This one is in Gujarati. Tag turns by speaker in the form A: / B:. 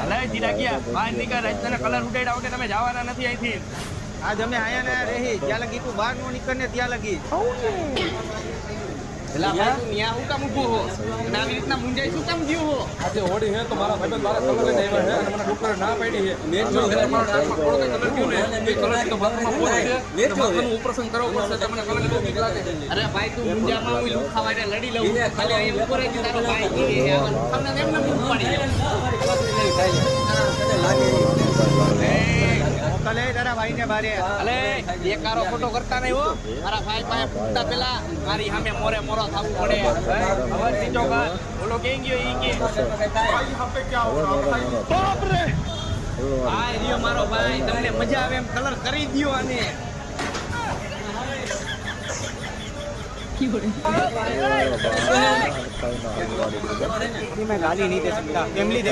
A: અલે જીરા ગયા બહાર નીકળ તને કલર ઉડાડ્યા વગર તમે જવાના નથી અહીંથી
B: આજ અમે આયા ને રહી જ્યાં લગી તું બહાર નો નીકળ ને ત્યાં લગી
A: એલા ભાઈ તું ન્યા હું કામ ઊભો હો અને આવી રીતના મુંજાઈ શું કામ જીવ હો
C: આજે હોડી હે તો મારા ભાઈ મારા કલર લઈને આવ્યા છે અને મને ડોક્ટરે ના પાડી છે મેં જો મારા આંખમાં થોડો કલર ગયો ને એ કલર તો બાથરૂમમાં પોરે છે બાથરૂમનું ઓપરેશન કરવું પડશે તમને કલર બહુ બીક લાગે
A: અરે ભાઈ તું મુંજામાં હું લુખાવાને લડી લઉં ખાલી અહીં ઉભો રહી તારો ભાઈ જીવે છે તમને એમને બૂમ પડી
B: મોકલે તારા ભાઈ ને બારે
A: અલે બેકારો ફોટો કરતા નહીં હો મારા ભાઈ પાસે પૂછતા પેલા મારી સામે મોરે મોરો થવું પડે હવે સીધો કર બોલો કેમ ગયો ઈ કે બાપ રે આ રહ્યો મારો ભાઈ તમને મજા આવે એમ કલર કરી દ્યો આને
B: मैं गाली नहीं दे सकता फैमिली